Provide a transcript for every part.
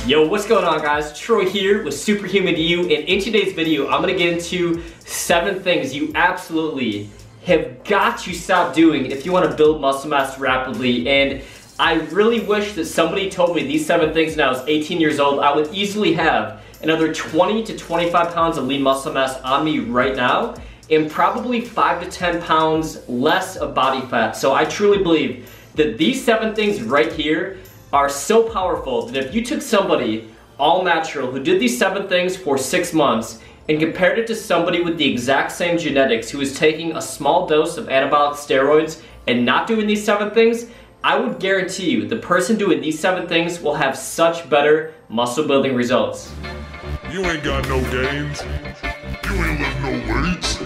Yo, what's going on guys? Troy here with Superhuman to you, and in today's video I'm gonna get into 7 things you absolutely have got to stop doing if you want to build muscle mass rapidly. And I really wish that somebody told me these 7 things when I was 18 years old. I would easily have another 20 to 25 pounds of lean muscle mass on me right now, and probably 5 to 10 pounds less of body fat. So I truly believe that these 7 things right here are so powerful that if you took somebody all natural who did these 7 things for 6 months and compared it to somebody with the exact same genetics who is taking a small dose of anabolic steroids and not doing these 7 things, I would guarantee you the person doing these 7 things will have such better muscle building results. You ain't got no gains. You ain't lift no weights.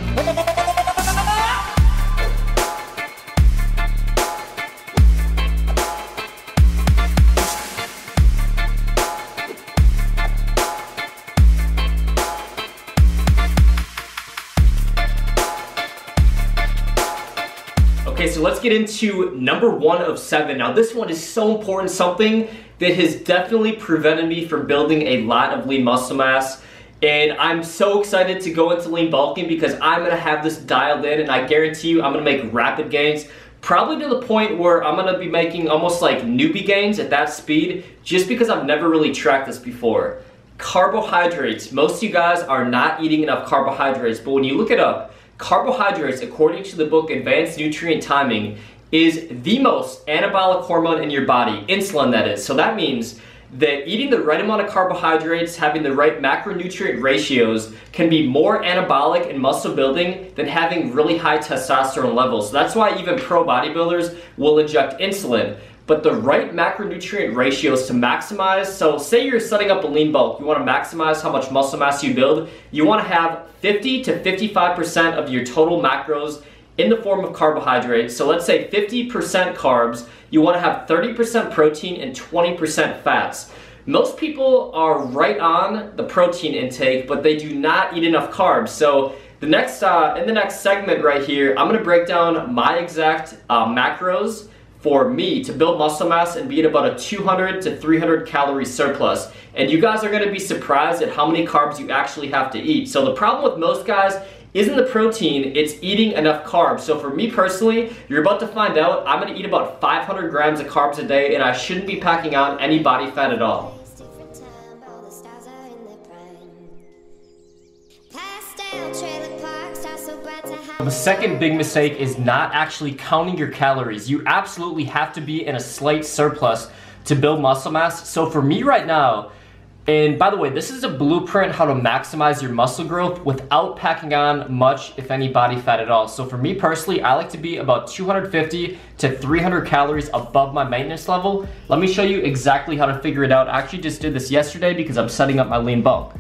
Okay, so let's get into number 1 of 7. Now this one is so important, something that has definitely prevented me from building a lot of lean muscle mass. And I'm so excited to go into lean bulking because I'm gonna have this dialed in, and I guarantee you I'm gonna make rapid gains. Probably to the point where I'm gonna be making almost like newbie gains at that speed, just because I've never really tracked this before. Carbohydrates. Most of you guys are not eating enough carbohydrates, but when you look it up, carbohydrates, according to the book Advanced Nutrient Timing, is the most anabolic hormone in your body, insulin that is. So that means that eating the right amount of carbohydrates, having the right macronutrient ratios, can be more anabolic and muscle building than having really high testosterone levels. So that's why even pro bodybuilders will inject insulin. But the right macronutrient ratios to maximize, so say you're setting up a lean bulk, you want to maximize how much muscle mass you build, you want to have 50 to 55% of your total macros in the form of carbohydrates. So let's say 50% carbs, you want to have 30% protein and 20% fats. Most people are right on the protein intake, but they do not eat enough carbs. So the next in the next segment right here, I'm going to break down my exact macros for me to build muscle mass and be at about a 200 to 300 calorie surplus. And you guys are gonna be surprised at how many carbs you actually have to eat. So the problem with most guys isn't the protein, it's eating enough carbs. So for me personally, you're about to find out, I'm gonna eat about 500 grams of carbs a day, and I shouldn't be packing on any body fat at all. The second big mistake is not actually counting your calories. You absolutely have to be in a slight surplus to build muscle mass. So for me right now, and by the way, this is a blueprint how to maximize your muscle growth without packing on much, if any, body fat at all. So for me personally, I like to be about 250 to 300 calories above my maintenance level. Let me show you exactly how to figure it out. I actually just did this yesterday because I'm setting up my lean bulk.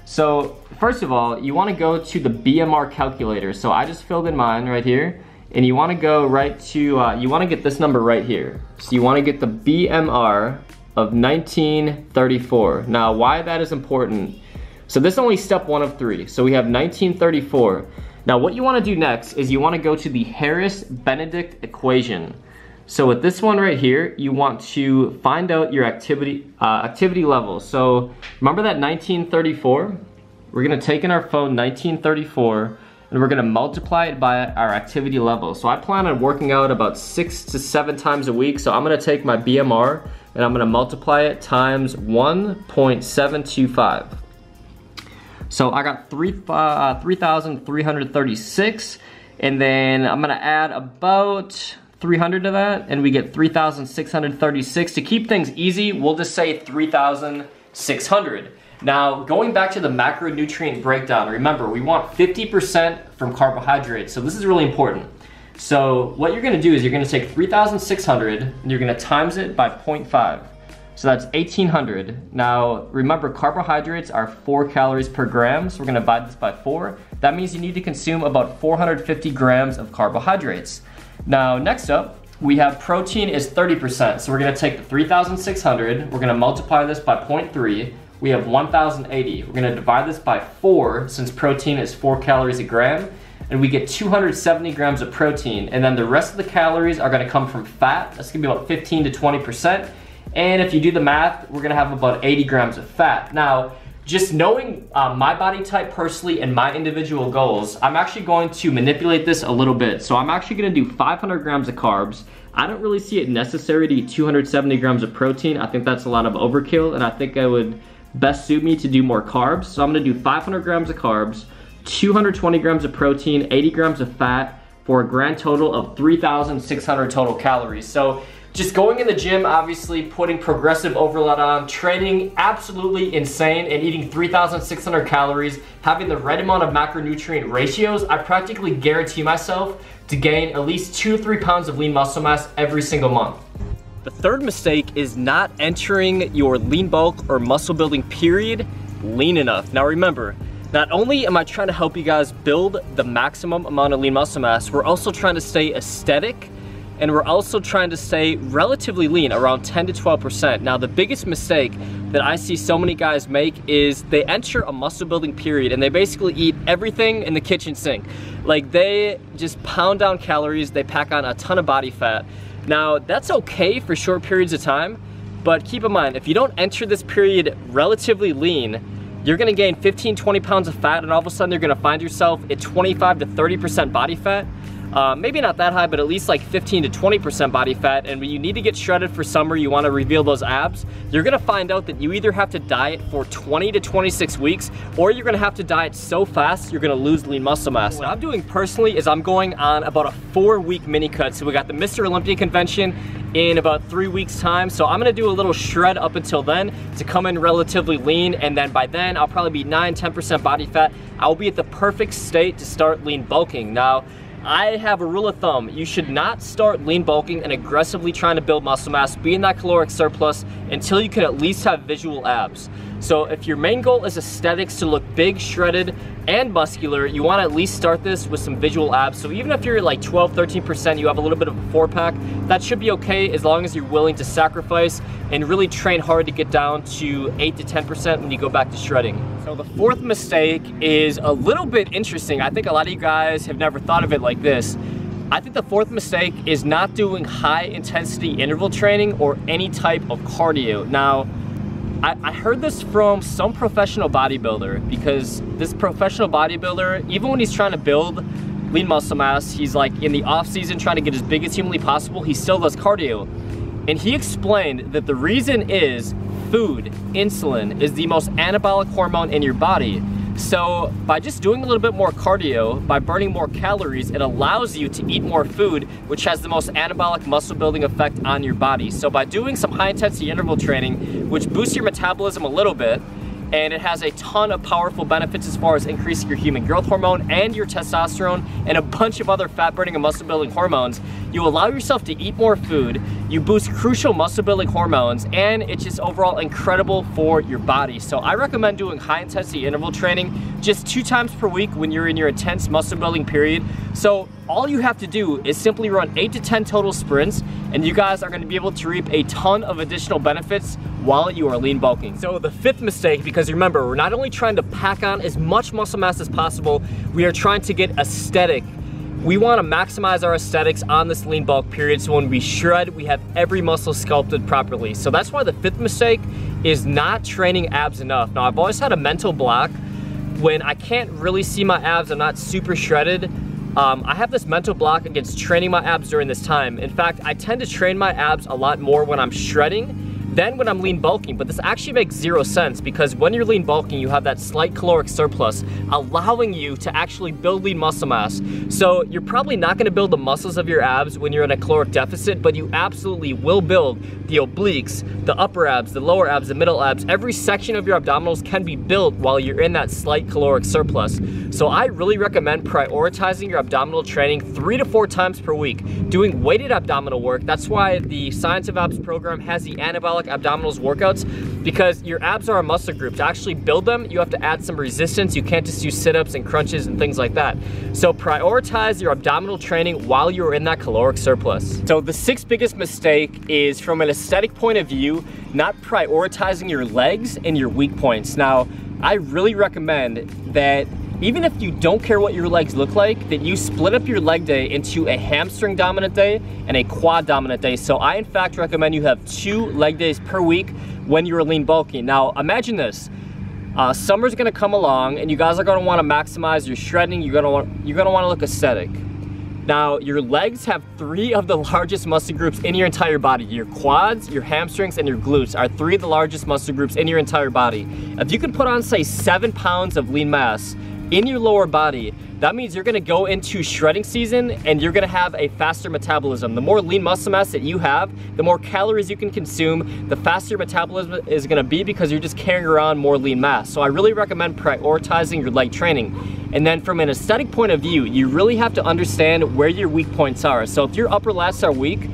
So first of all, you want to go to the BMR calculator. So I just filled in mine right here, and you want to go right to, you want to get this number right here. So you want to get the BMR of 1934. Now why that is important, so this is only step 1 of 3. So we have 1934. Now what you want to do next is you want to go to the Harris-Benedict equation. So with this one right here, you want to find out your activity level. So remember that 1934? We're gonna take in our phone 1934 and we're gonna multiply it by our activity level. So I plan on working out about 6 to 7 times a week. So I'm gonna take my BMR and I'm gonna multiply it times 1.725. So I got 3,336, and then I'm gonna add about 300 to that, and we get 3,636. To keep things easy, we'll just say 3,600. Now, going back to the macronutrient breakdown, remember, we want 50% from carbohydrates, so this is really important. So what you're gonna do is you're gonna take 3,600 and you're gonna times it by 0.5. So that's 1,800. Now, remember, carbohydrates are 4 calories per gram, so we're gonna divide this by 4. That means you need to consume about 450 grams of carbohydrates. Now, next up, we have protein is 30%. So we're gonna take the 3,600, we're gonna multiply this by 0.3. We have 1,080. We're gonna divide this by 4, since protein is 4 calories a gram, and we get 270 grams of protein. And then the rest of the calories are gonna come from fat. That's gonna be about 15 to 20%. And if you do the math, we're gonna have about 80 grams of fat. Now, just knowing my body type personally and my individual goals, I'm actually going to manipulate this a little bit. So I'm actually gonna do 500 grams of carbs. I don't really see it necessary to eat 270 grams of protein. I think that's a lot of overkill, and I think it would best suit me to do more carbs. So I'm gonna do 500 grams of carbs, 220 grams of protein, 80 grams of fat, for a grand total of 3,600 total calories. So just going in the gym, obviously putting progressive overload on, training absolutely insane, and eating 3,600 calories, having the right amount of macronutrient ratios, I practically guarantee myself to gain at least 2 to 3 pounds of lean muscle mass every single month. The third mistake is not entering your lean bulk or muscle building period lean enough. Now remember, not only am I trying to help you guys build the maximum amount of lean muscle mass, we're also trying to stay aesthetic, and we're also trying to stay relatively lean, around 10 to 12%. Now, the biggest mistake that I see so many guys make is they enter a muscle building period and they basically eat everything in the kitchen sink. Like, they just pound down calories, they pack on a ton of body fat. Now, that's okay for short periods of time, but keep in mind, if you don't enter this period relatively lean, you're gonna gain 15, 20 pounds of fat, and all of a sudden you're gonna find yourself at 25 to 30% body fat. Maybe not that high, but at least like 15 to 20% body fat. And when you need to get shredded for summer, you wanna reveal those abs, you're gonna find out that you either have to diet for 20 to 26 weeks, or you're gonna have to diet so fast, you're gonna lose lean muscle mass. What I'm doing personally is I'm going on about a 4-week mini cut. So we got the Mr. Olympia convention in about 3 weeks time. So I'm gonna do a little shred up until then to come in relatively lean, and then by then I'll probably be 9-10% body fat. I'll be at the perfect state to start lean bulking. Now, I have a rule of thumb. You should not start lean bulking and aggressively trying to build muscle mass, be in that caloric surplus, until you can at least have visual abs. So if your main goal is aesthetics, to look big, shredded, and muscular, you want to at least start this with some visual abs. So even if you're like 12-13%, you have a little bit of a 4-pack, that should be okay as long as you're willing to sacrifice and really train hard to get down to 8 to 10% when you go back to shredding. So the fourth mistake is a little bit interesting. I think a lot of you guys have never thought of it like this. I think the fourth mistake is not doing high intensity interval training or any type of cardio. Now, I heard this from some professional bodybuilder, because this professional bodybuilder, even when he's trying to build lean muscle mass, he's like in the off season trying to get as big as humanly possible, he still does cardio. And he explained that the reason is food, insulin, is the most anabolic hormone in your body. So by just doing a little bit more cardio, by burning more calories, it allows you to eat more food, which has the most anabolic muscle building effect on your body. So by doing some high intensity interval training, which boosts your metabolism a little bit, and it has a ton of powerful benefits as far as increasing your human growth hormone and your testosterone and a bunch of other fat burning and muscle building hormones, you allow yourself to eat more food, you boost crucial muscle building hormones, and it's just overall incredible for your body. So I recommend doing high intensity interval training just 2 times per week when you're in your intense muscle building period. So all you have to do is simply run 8 to 10 total sprints, and you guys are going to be able to reap a ton of additional benefits while you are lean bulking. So the fifth mistake, because remember, we're not only trying to pack on as much muscle mass as possible, we are trying to get aesthetic. We want to maximize our aesthetics on this lean bulk period, so when we shred, we have every muscle sculpted properly. So that's why the fifth mistake is not training abs enough. Now, I've always had a mental block when I can't really see my abs, I'm not super shredded. I have this mental block against training my abs during this time. In fact, I tend to train my abs a lot more when I'm shredding than when I'm lean bulking, but this actually makes 0 sense, because when you're lean bulking, you have that slight caloric surplus, allowing you to actually build lean muscle mass. So you're probably not gonna build the muscles of your abs when you're in a caloric deficit, but you absolutely will build the obliques, the upper abs, the lower abs, the middle abs. Every section of your abdominals can be built while you're in that slight caloric surplus. So I really recommend prioritizing your abdominal training 3 to 4 times per week, doing weighted abdominal work. That's why the Science of Abs program has the anabolic abdominals workouts, because your abs are a muscle group. To actually build them, you have to add some resistance. You can't just do sit-ups and crunches and things like that. So prioritize your abdominal training while you're in that caloric surplus. So the 6th biggest mistake is, from an aesthetic point of view, not prioritizing your legs and your weak points. Now, I really recommend that even if you don't care what your legs look like, that you split up your leg day into a hamstring dominant day and a quad dominant day. So I in fact recommend you have 2 leg days per week when you're lean bulking. Now imagine this, summer's gonna come along and you guys are gonna wanna maximize your shredding, you're gonna wanna look aesthetic. Now, your legs have 3 of the largest muscle groups in your entire body. Your quads, your hamstrings, and your glutes are 3 of the largest muscle groups in your entire body. If you can put on, say, 7 pounds of lean mass in your lower body, that means you're gonna go into shredding season and you're gonna have a faster metabolism. The more lean muscle mass that you have, the more calories you can consume, the faster your metabolism is gonna be because you're just carrying around more lean mass. So I really recommend prioritizing your leg training. And then from an aesthetic point of view, you really have to understand where your weak points are. So if your upper lats are weak,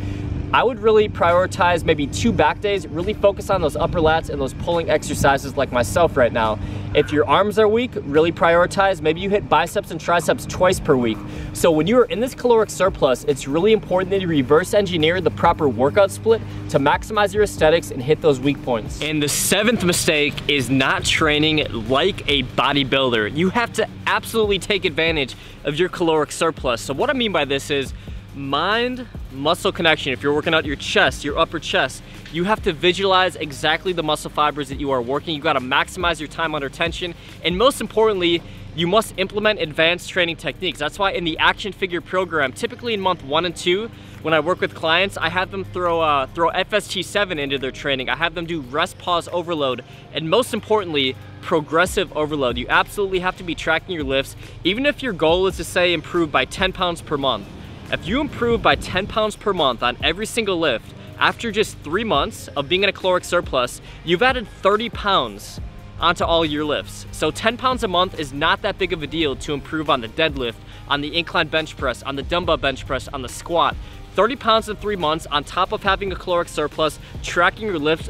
I would really prioritize maybe 2 back days, really focus on those upper lats and those pulling exercises like myself right now. If your arms are weak, really prioritize, maybe you hit biceps and triceps twice per week. So when you're in this caloric surplus, it's really important that you reverse engineer the proper workout split to maximize your aesthetics and hit those weak points. And the 7th mistake is not training like a bodybuilder. You have to absolutely take advantage of your caloric surplus. So what I mean by this is, mind-muscle connection. If you're working out your chest, your upper chest, you have to visualize exactly the muscle fibers that you are working. You gotta maximize your time under tension. And most importantly, you must implement advanced training techniques. That's why in the action figure program, typically in month 1 and 2, when I work with clients, I have them throw FST7 into their training. I have them do rest pause overload. And most importantly, progressive overload. You absolutely have to be tracking your lifts. Even if your goal is to say improve by 10 pounds per month, if you improve by 10 pounds per month on every single lift, after just 3 months of being in a caloric surplus, you've added 30 pounds onto all your lifts. So 10 pounds a month is not that big of a deal to improve on the deadlift, on the incline bench press, on the dumbbell bench press, on the squat. 30 pounds in 3 months on top of having a caloric surplus, tracking your lifts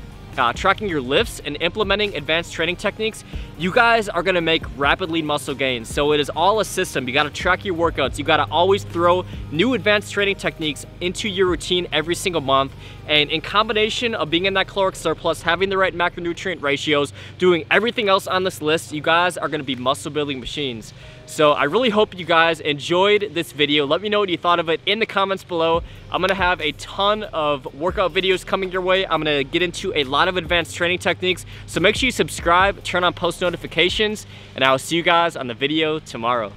and implementing advanced training techniques, you guys are gonna make rapid lean muscle gains. So it is all a system. You gotta track your workouts. You gotta always throw new advanced training techniques into your routine every single month. And in combination of being in that caloric surplus, having the right macronutrient ratios, doing everything else on this list, you guys are gonna be muscle building machines. So I really hope you guys enjoyed this video. Let me know what you thought of it in the comments below. I'm gonna have a ton of workout videos coming your way. I'm gonna get into a lot of advanced training techniques. So make sure you subscribe, turn on post notifications, and I will see you guys on the video tomorrow.